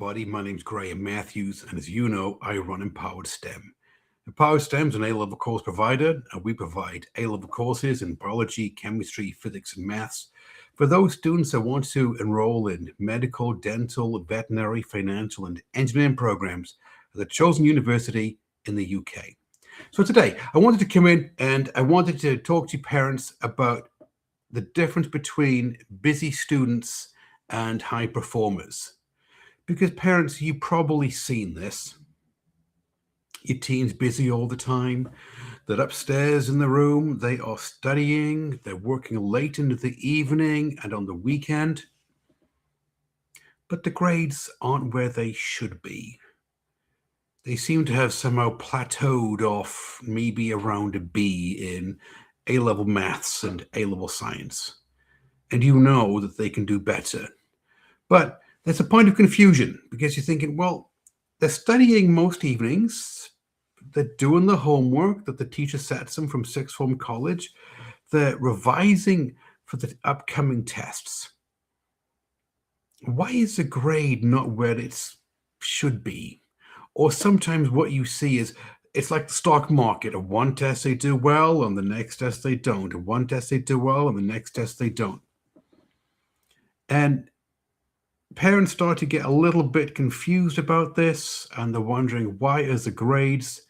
Buddy. My name's Graham Matthews, and as you know, I run Empowered STEM. Empowered STEM is an A-level course provider, and we provide A-level courses in biology, chemistry, physics, and maths for those students that want to enroll in medical, dental, veterinary, financial, and engineering programs at a chosen university in the UK. So today, I wanted to come in and I wanted to talk to parents about the difference between busy students and high performers. Because parents, you've probably seen this. Your teen's busy all the time. They're upstairs in the room, they are studying, they're working late into the evening and on the weekend. But the grades aren't where they should be. They seem to have somehow plateaued off maybe around a B in A-level maths and A-level science. And you know that they can do better. But there's a point of confusion because you're thinking, well, they're studying most evenings, they're doing the homework that the teacher sets them from sixth form college, they're revising for the upcoming tests. Why is the grade not where it should be? Or sometimes what you see is it's like the stock market. On one test they do well, on the next test they don't. On one test they do well, on the next test they don't. And parents start to get a little bit confused about this, and they're wondering, why is the grades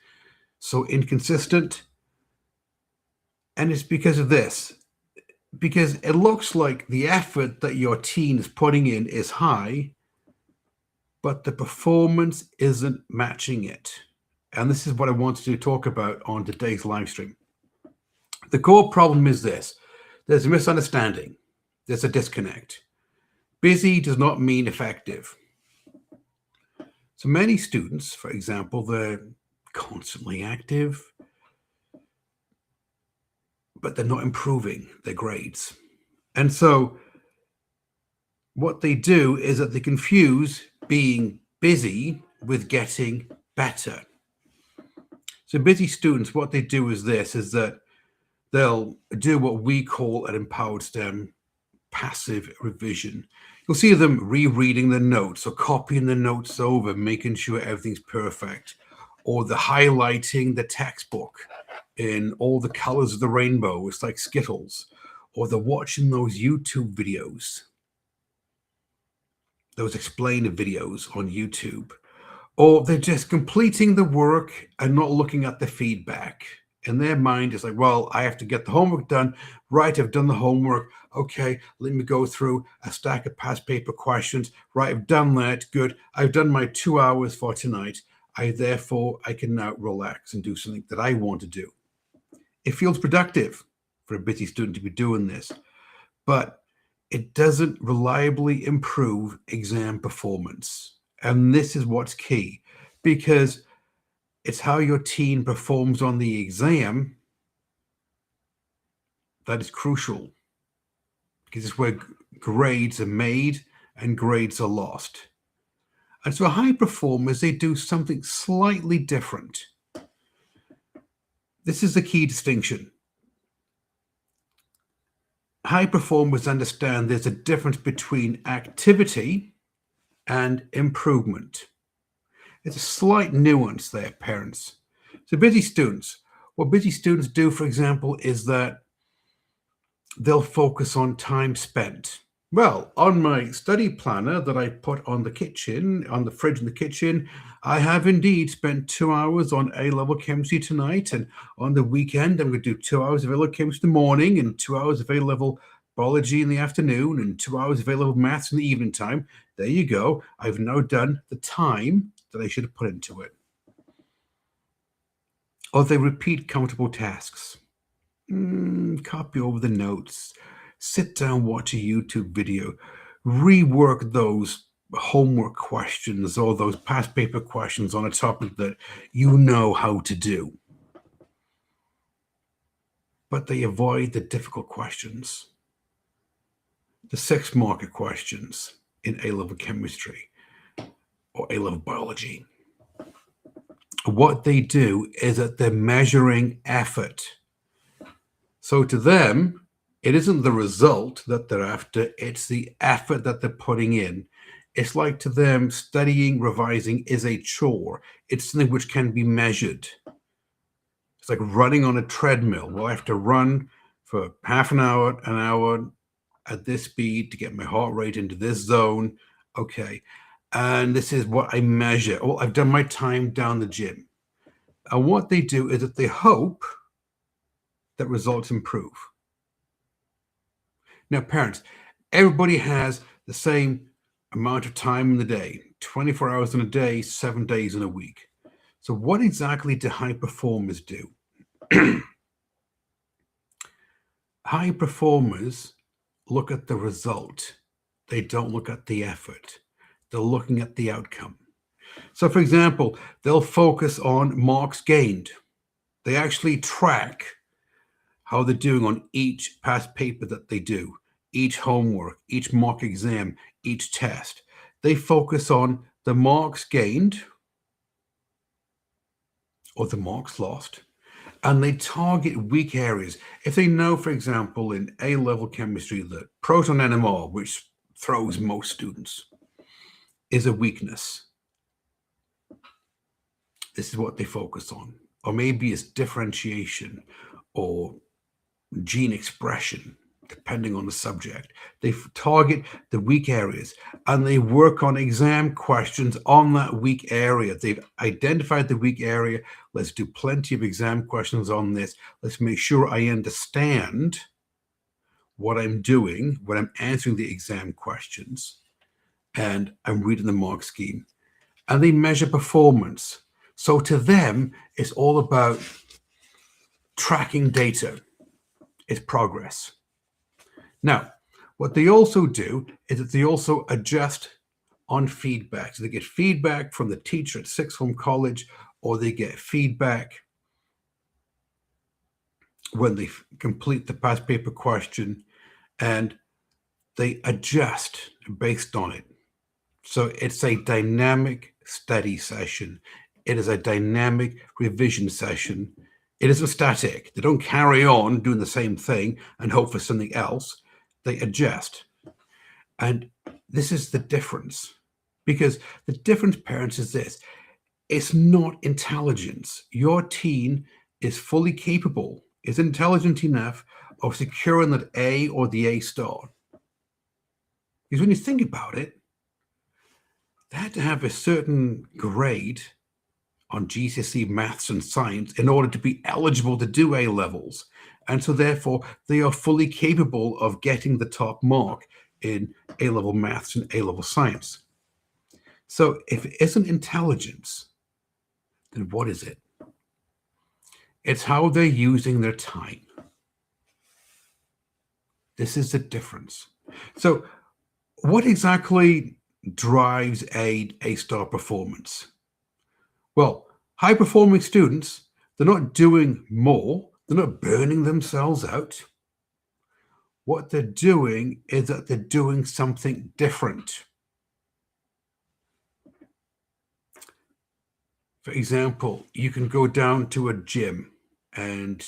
so inconsistent? And it's because of this. Because it looks like the effort that your teen is putting in is high, but the performance isn't matching it. And this is what I wanted to talk about on today's live stream. The core problem is this. There's a misunderstanding. There's a disconnect. Busy does not mean effective. So many students, for example, they're constantly active, but they're not improving their grades. And so what they do is that they confuse being busy with getting better. So busy students, what they do is this, is that they'll do what we call at Empowered STEM passive revision. You'll see them rereading the notes or copying the notes over, making sure everything's perfect, or the highlighting the textbook in all the colors of the rainbow. It's like Skittles, or they're watching those YouTube videos, those explainer videos on YouTube, or they're just completing the work and not looking at the feedback. In their mind, it's like, well, I have to get the homework done. Right, I've done the homework. Okay, let me go through a stack of past paper questions. Right, I've done that. Good. I've done my 2 hours for tonight. Therefore, I can now relax and do something that I want to do. It feels productive for a busy student to be doing this, but it doesn't reliably improve exam performance. And this is what's key, because it's how your teen performs on the exam that is crucial, because it's where grades are made and grades are lost. And so high performers, they do something slightly different. This is the key distinction. High performers understand there's a difference between activity and improvement. It's a slight nuance there, parents. So busy students, what busy students do, for example, is that they'll focus on time spent. Well, on my study planner that I put on the kitchen, on the fridge in the kitchen, I have indeed spent 2 hours on A-level chemistry tonight, and on the weekend, I'm going to do 2 hours of A-level chemistry in the morning and 2 hours of A-level biology in the afternoon and 2 hours of A-level maths in the evening time. There you go. I've now done the time that I should have put into it. Or they repeat countable tasks. Copy over the notes, sit down, watch a YouTube video, rework those homework questions or those past paper questions on a topic that you know how to do. But they avoid the difficult questions, the 6-marker questions in A-level chemistry or A-level biology. What they do is that they're measuring effort. So to them, it isn't the result that they're after, it's the effort that they're putting in. It's like to them, studying, revising is a chore. It's something which can be measured. It's like running on a treadmill. Well, I have to run for half an hour at this speed to get my heart rate into this zone. Okay. And this is what I measure. Oh, I've done my time down the gym. And what they do is that they hope that results improve. Now, parents, everybody has the same amount of time in the day, 24 hours in a day, 7 days in a week. So what exactly do high performers do? High performers look at the result. They don't look at the effort. They're looking at the outcome. So, for example, they'll focus on marks gained. They actually track how they're doing on each past paper that they do, each homework, each mock exam, each test. They focus on the marks gained or the marks lost, and they target weak areas. If they know, for example, in A-level chemistry that proton NMR, which throws most students, is a weakness, this is what they focus on. Or maybe it's differentiation or gene expression, depending on the subject. They target the weak areas and they work on exam questions on that weak area. They've identified the weak area. Let's do plenty of exam questions on this. Let's make sure I understand what I'm doing when I'm answering the exam questions and I'm reading the mark scheme. And they measure performance. So to them, it's all about tracking data. It's progress. Now, what they also do is that they also adjust on feedback. So they get feedback from the teacher at sixth form college, or they get feedback when they complete the past paper question, and they adjust based on it. So it's a dynamic study session. It is a dynamic revision session. It isn't static. They don't carry on doing the same thing and hope for something else. They adjust. And this is the difference. Because the difference, parents, is this. It's not intelligence. Your teen is fully capable, is intelligent enough of securing that A or the A star. Because when you think about it, they had to have a certain grade on GCSE maths and science in order to be eligible to do A levels. And so therefore they are fully capable of getting the top mark in A level maths and A level science. So if it isn't intelligence, then what is it? It's how they're using their time. This is the difference. So what exactly drives a star performance? Well, high-performing students, they're not doing more. They're not burning themselves out. What they're doing is that they're doing something different. For example, you can go down to a gym and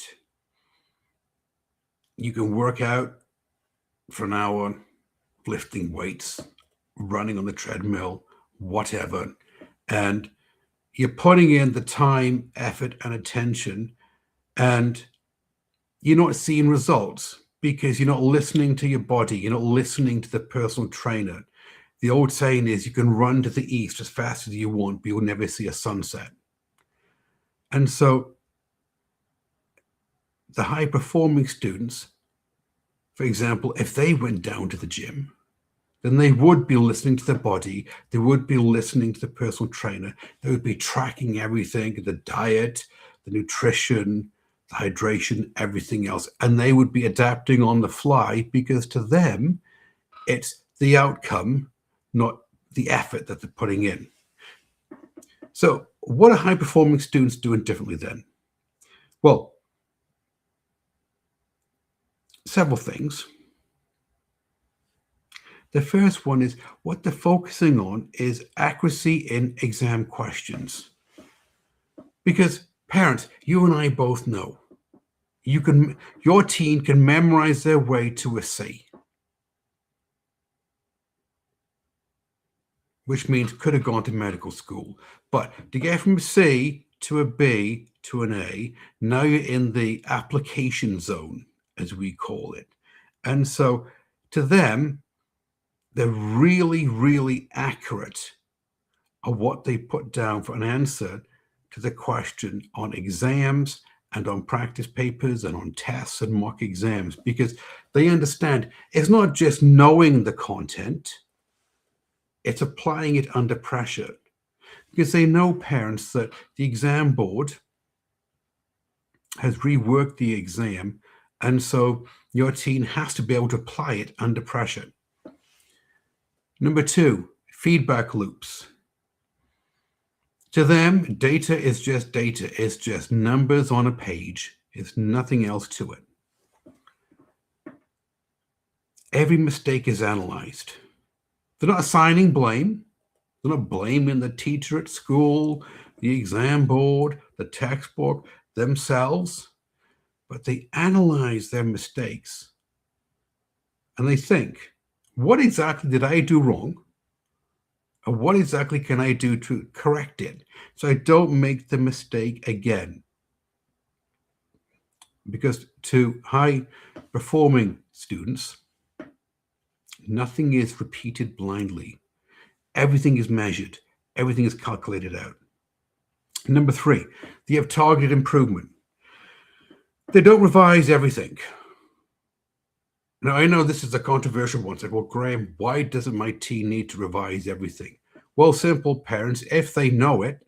you can work out for an hour, lifting weights, running on the treadmill, whatever, and you're putting in the time, effort, and attention, and you're not seeing results because you're not listening to your body. You're not listening to the personal trainer. The old saying is you can run to the east as fast as you want, but you'll never see a sunset. And so the high-performing students, for example, if they went down to the gym, then they would be listening to their body. They would be listening to the personal trainer. They would be tracking everything, the diet, the nutrition, the hydration, everything else. And they would be adapting on the fly because to them, it's the outcome, not the effort that they're putting in. So what are high-performing students doing differently then? Well, several things. The first one is what they're focusing on is accuracy in exam questions. Because parents, you and I both know, your teen can memorize their way to a C. which means could have gone to medical school. But to get from a C to a B to an A, now you're in the application zone, as we call it. And so to them, they're really, really accurate of what they put down for an answer to the question on exams and on practice papers and on tests and mock exams, because they understand it's not just knowing the content, it's applying it under pressure. Because they know, parents, that the exam board has reworked the exam, and so your teen has to be able to apply it under pressure. Number 2, feedback loops. To them, data is just data. It's just numbers on a page. It's nothing else to it. Every mistake is analyzed. They're not assigning blame. They're not blaming the teacher at school, the exam board, the textbook, themselves, but they analyze their mistakes and they think, what exactly did I do wrong? Or what exactly can I do to correct it so I don't make the mistake again? Because to high performing students, nothing is repeated blindly. Everything is measured. Everything is calculated out. Number 3, they have targeted improvement. They don't revise everything. Now, I know this is a controversial one. It's like, well, Graham, why doesn't my teen need to revise everything? Well, simple, parents, if they know it,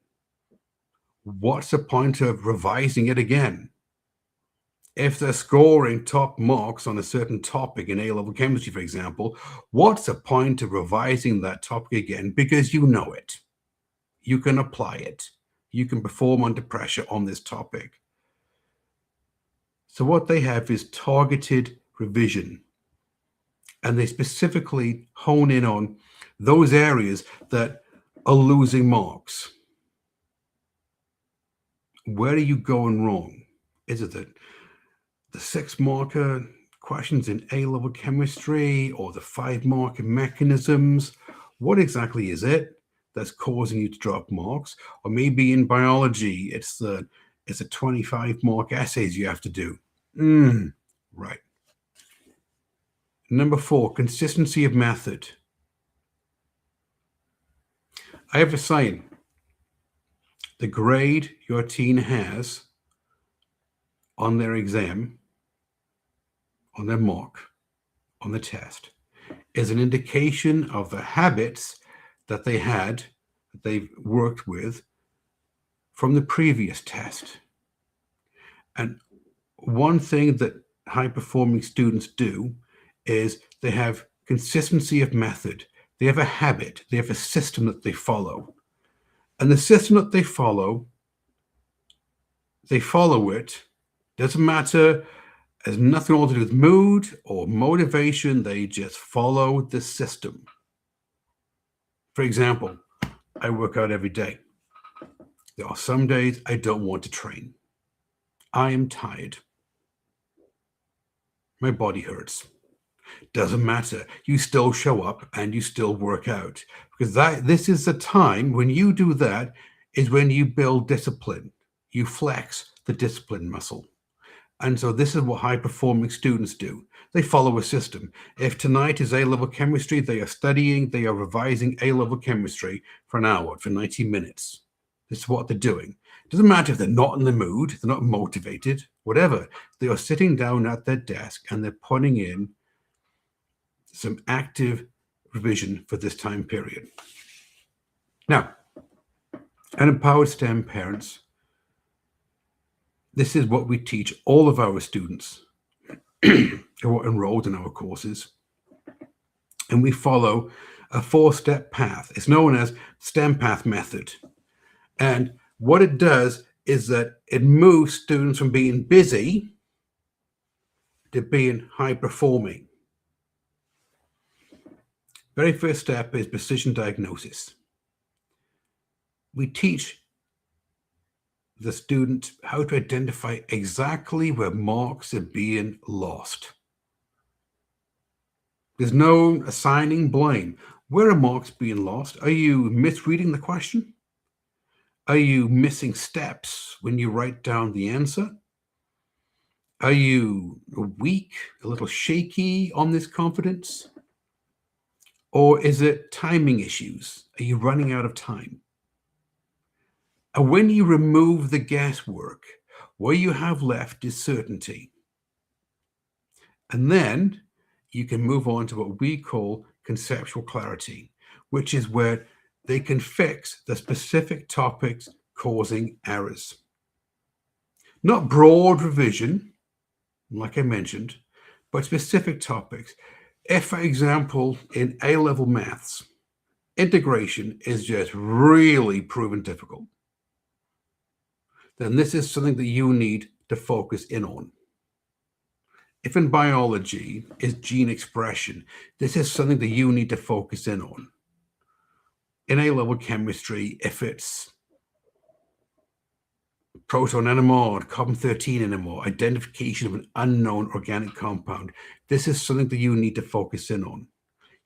what's the point of revising it again? If they're scoring top marks on a certain topic in A-level chemistry, for example, what's the point of revising that topic again? Because you know it. You can apply it. You can perform under pressure on this topic. So what they have is targeted revision. And they specifically hone in on those areas that are losing marks. Where are you going wrong? Is it that the 6-marker questions in A-level chemistry or the 5-marker mechanisms? What exactly is it that's causing you to drop marks? Or maybe in biology, it's a 25-mark essays you have to do. Right. Number 4, consistency of method. I have a saying, the grade your teen has on their exam, on their mock, on the test, is an indication of the habits that they had, that they've worked with from the previous test. And one thing that high-performing students do is they have consistency of method. They have a habit. They have a system that they follow. And the system that they follow it. Doesn't matter. Has nothing all to do with mood or motivation. They just follow the system. For example, I work out every day. There are some days I don't want to train. I am tired. My body hurts. Doesn't matter. You still show up and you still work out, because this is the time when you do that is when you build discipline. You flex the discipline muscle. And so this is what high-performing students do. They follow a system. If tonight is A-level chemistry, they are studying, they are revising A-level chemistry for an hour, for 90 minutes. This is what they're doing. It doesn't matter if they're not in the mood, they're not motivated, whatever. They are sitting down at their desk and they're putting in some active revision for this time period. Now, at Empowered STEM parents, this is what we teach all of our students who are enrolled in our courses. And we follow a 4-step path. It's known as STEM Path Method. And what it does is that it moves students from being busy to being high performing. Very first step is precision diagnosis. We teach the student how to identify exactly where marks are being lost. There's no assigning blame. Where are marks being lost? Are you misreading the question? Are you missing steps when you write down the answer? Are you weak, a little shaky on this confidence? Or is it timing issues? Are you running out of time? And when you remove the guesswork, what you have left is certainty. And then you can move on to what we call conceptual clarity, which is where they can fix the specific topics causing errors. Not broad revision, like I mentioned, but specific topics. If, for example, in A-level maths, integration is just really proven difficult, then this is something that you need to focus in on. If in biology is gene expression, this is something that you need to focus in on. In A-level chemistry, if it's proton NMR, carbon-13 NMR, identification of an unknown organic compound, this is something that you need to focus in on.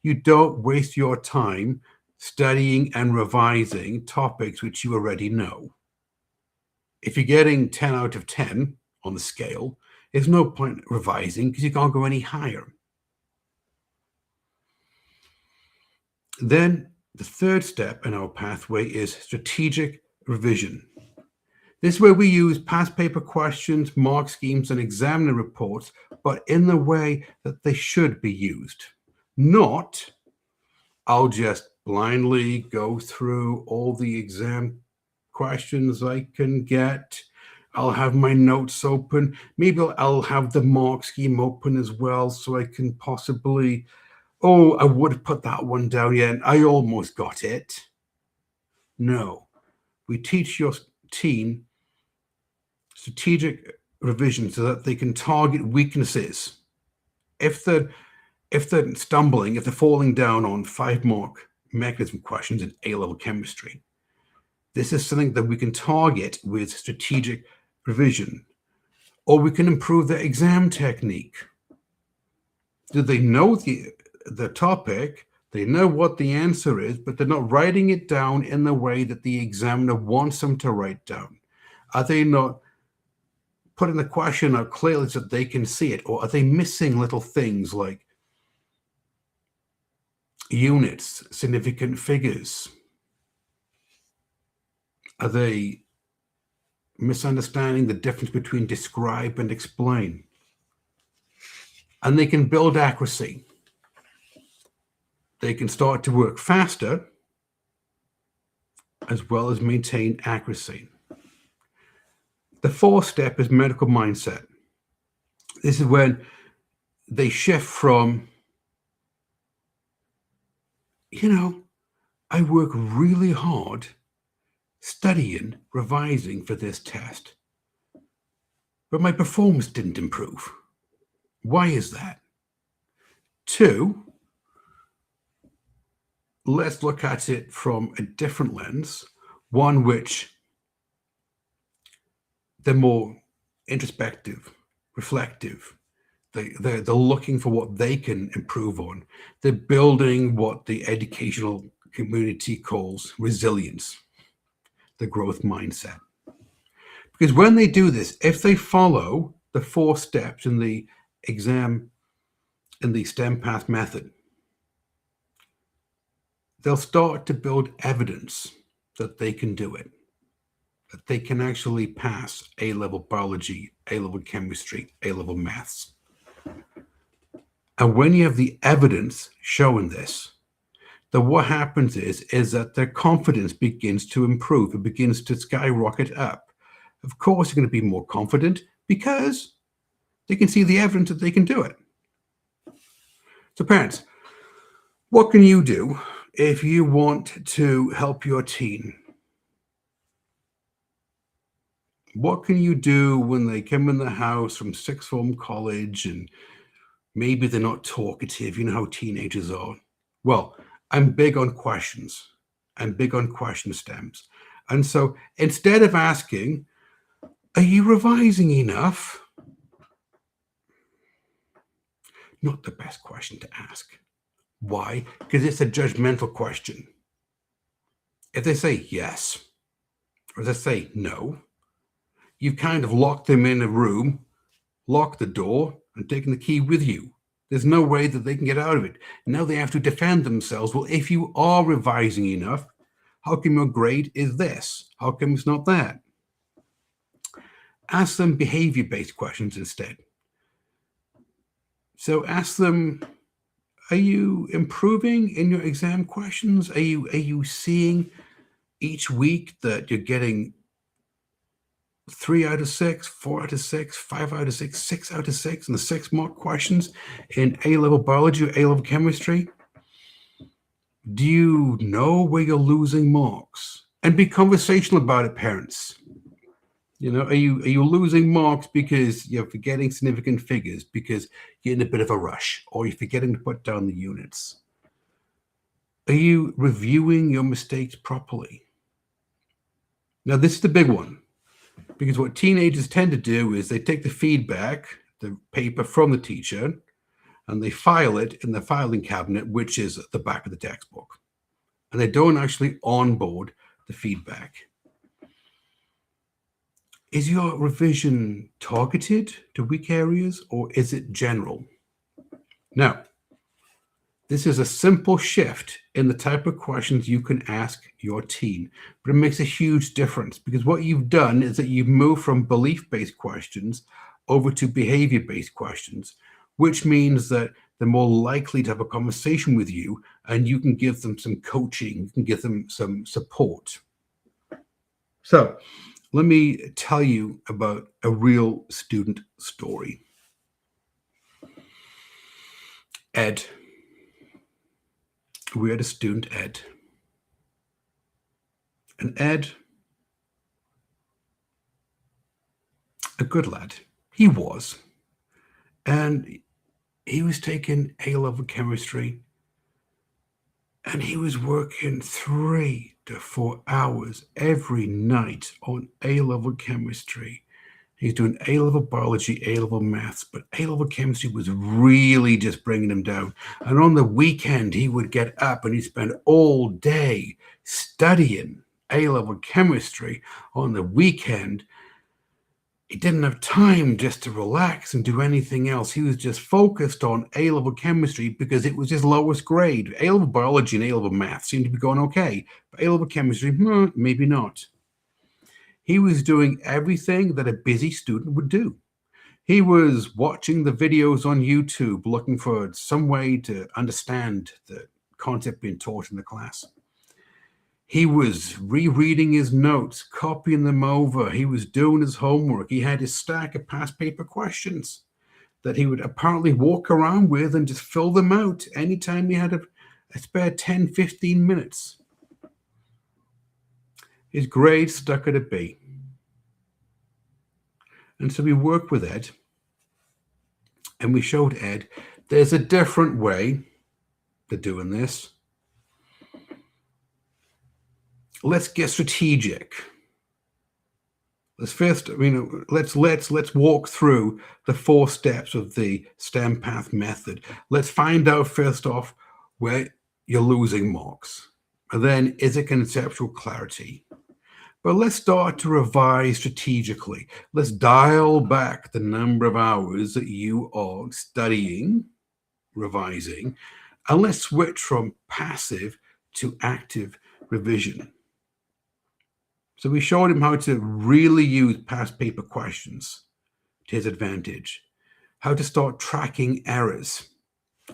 You don't waste your time studying and revising topics which you already know. If you're getting 10 out of 10 on the scale, there's no point revising because you can't go any higher. Then the third step in our pathway is strategic revision. This is where we use past paper questions, mark schemes, and examiner reports, but in the way that they should be used. Not, I'll just blindly go through all the exam questions I can get. I'll have my notes open. Maybe I'll have the mark scheme open as well so I can possibly, oh, I would have put that one down yet, and I almost got it. No, we teach your team strategic revision so that they can target weaknesses. If they're stumbling, if they're falling down on 5-mark mechanism questions in A-level chemistry, this is something that we can target with strategic revision. Or we can improve their exam technique. Do they know the topic? They know what the answer is, but they're not writing it down in the way that the examiner wants them to write down. Are they not putting the question out clearly so that they can see it? Or are they missing little things like units, significant figures? Are they misunderstanding the difference between describe and explain? And they can build accuracy. They can start to work faster as well as maintain accuracy. The fourth step is medical mindset. This is when they shift from, I work really hard studying, revising for this test, but my performance didn't improve. Why is that? 2, let's look at it from a different lens, one which they're more introspective, reflective. They're looking for what they can improve on. They're building what the educational community calls resilience, the growth mindset. Because when they do this, if they follow the 4 steps in the exam, in the STEM path method, they'll start to build evidence that they can do it, that they can actually pass A-level biology, A-level chemistry, A-level maths. And when you have the evidence showing this, then what happens is that their confidence begins to improve. It begins to skyrocket up. Of course, they're going to be more confident because they can see the evidence that they can do it. So parents, what can you do if you want to help your teen? What can you do when they come in the house from sixth form college and maybe they're not talkative? You know how teenagers are. Well, I'm big on questions. I'm big on question stems. And so instead of asking, are you revising enough? Not the best question to ask. Why? Because it's a judgmental question. If they say yes, or they say no, you've kind of locked them in a room, locked the door, and taken the key with you. There's no way that they can get out of it. Now they have to defend themselves. Well, if you are revising enough, how come your grade is this? How come it's not that? Ask them behavior-based questions instead. So ask them, are you improving in your exam questions? Are you seeing each week that you're getting 3 out of 6, 4 out of 6, 5 out of 6, 6 out of 6 in the 6-mark questions in A-level biology or A-level chemistry? Do you know where you're losing marks? And be conversational about it, parents. Are you losing marks because you're forgetting significant figures, because you're in a bit of a rush, or you're forgetting to put down the units? Are you reviewing your mistakes properly? Now, this is the big one, because what teenagers tend to do is they take the feedback, the paper from the teacher, and they file it in the filing cabinet, which is at the back of the textbook. And they don't actually onboard the feedback. Is your revision targeted to weak areas, or is it general? Now, this is a simple shift in the type of questions you can ask your teen, but it makes a huge difference, because what you've done is that you've moved from belief-based questions over to behavior-based questions, which means that they're more likely to have a conversation with you, and you can give them some coaching, you can give them some support. So let me tell you about a real student story. Ed. We had a student, Ed. And Ed, a good lad, he was. And he was taking A-level chemistry, and he was working 3 to 4 hours every night on A-level chemistry. He's doing A-level biology, A-level maths, but A-level chemistry was really just bringing him down. And on the weekend, he would get up and he'd spend all day studying A-level chemistry. On the weekend, he didn't have time just to relax and do anything else. He was just focused on A-level chemistry because it was his lowest grade. A-level biology and A-level math seemed to be going okay, but A-level chemistry, maybe not. He was doing everything that a busy student would do. He was watching the videos on YouTube, looking for some way to understand the concept being taught in the class. He was rereading his notes, copying them over. He was doing his homework. He had his stack of past paper questions that he would apparently walk around with and just fill them out anytime he had a spare 10, 15 minutes. His grade stuck at a B. And so we worked with Ed, and we showed Ed there's a different way to doing this. Let's get strategic. Let's walk through the 4 steps of the STEM path method. Let's find out first off where you're losing marks, and then is it conceptual clarity? But let's start to revise strategically. Let's dial back the number of hours that you are studying, revising, and let's switch from passive to active revision. So we showed him how to really use past paper questions to his advantage, how to start tracking errors,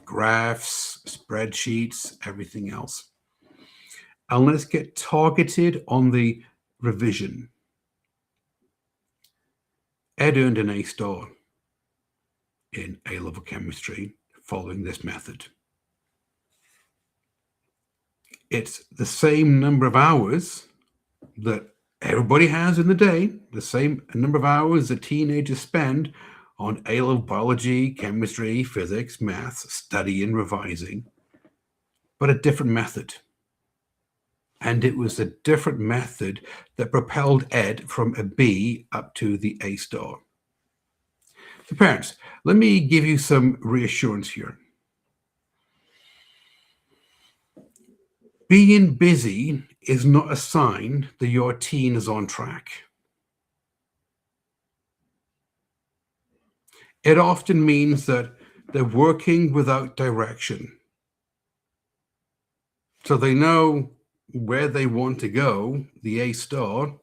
graphs, spreadsheets, everything else. And let's get targeted on the revision. Ed earned an A star in A-level chemistry following this method. It's the same number of hours that everybody has in the day, the same number of hours that teenagers spend on A-level biology, chemistry, physics, maths, studying, revising, but a different method. And it was a different method that propelled Ed from a B up to the A star. So parents, let me give you some reassurance here. Being busy is not a sign that your teen is on track. It often means that they're working without direction. So they know where they want to go, the A star,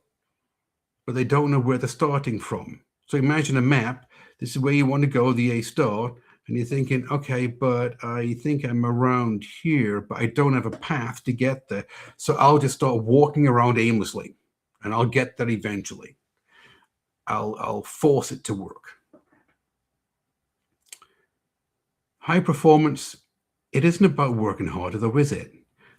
but they don't know where they're starting from. So imagine a map. This is where you want to go, the A star, and you're thinking, okay, but I think I'm around here, but I don't have a path to get there. So I'll just start walking around aimlessly, and I'll get there eventually. I'll force it to work. High performance, it isn't about working harder, though, is it?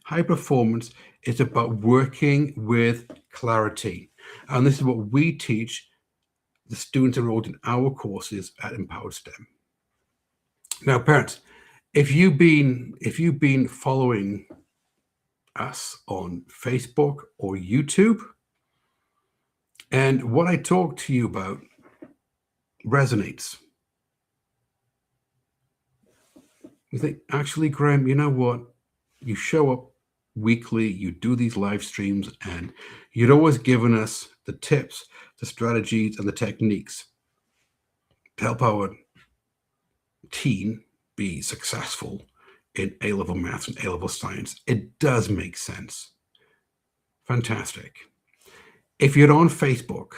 High performance is about working with clarity. And this is what we teach the students enrolled in our courses at Empowered STEM. Now, parents, if you've been following us on Facebook or YouTube, and what I talk to you about resonates, you think, actually, Graham, you know what? You show up weekly, you do these live streams, and you'd always given us the tips, the strategies, and the techniques to help our teen be successful in A-level maths and A-level science. It does make sense. Fantastic. If you're on Facebook,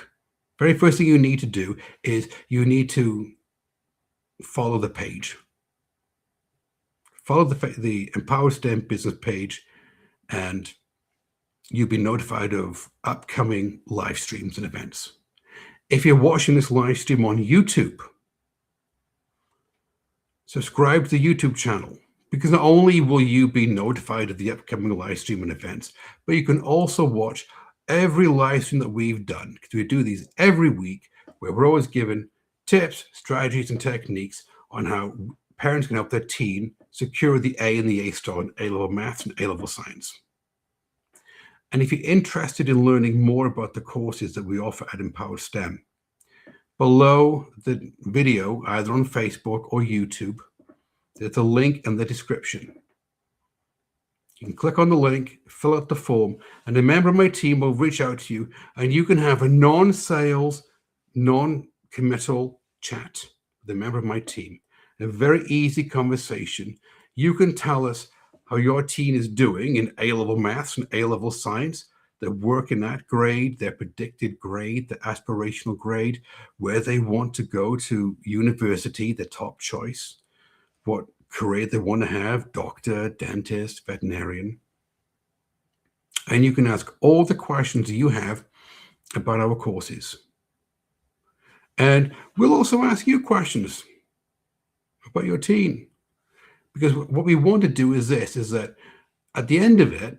very first thing you need to do is you need to follow the page. Follow the Empowered STEM business page, and you'll be notified of upcoming live streams and events. If you're watching this live stream on YouTube, subscribe to the YouTube channel, because not only will you be notified of the upcoming live stream and events, but you can also watch every live stream that we've done, because we do these every week, where we're always given tips, strategies, and techniques on how parents can help their teen secure the A and the A star in A-level maths and A-level science. And if you're interested in learning more about the courses that we offer at Empowered STEM, below the video, either on Facebook or YouTube, there's a link in the description. You can click on the link, fill out the form, and a member of my team will reach out to you, and you can have a non-sales, non-committal chat with a member of my team. A very easy conversation. You can tell us how your teen is doing in A-level maths and A-level science, their work in that grade, their predicted grade, their aspirational grade, where they want to go to university, their top choice, what career they want to have, doctor, dentist, veterinarian. And you can ask all the questions you have about our courses. And we'll also ask you questions about your teen. Because what we want to do is that at the end of it,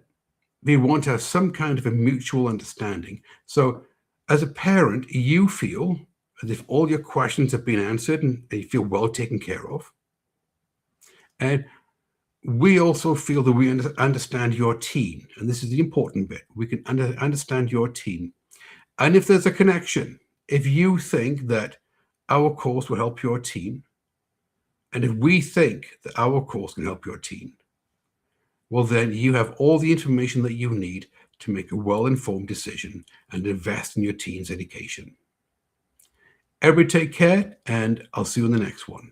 we want to have some kind of a mutual understanding. So as a parent, you feel as if all your questions have been answered and you feel well taken care of. And we also feel that we understand your teen. And this is the important bit. We can understand your teen. And if there's a connection, if you think that our course will help your teen, and if we think that our course can help your teen, well, then you have all the information that you need to make a well-informed decision and invest in your teen's education. Everybody take care, and I'll see you in the next one.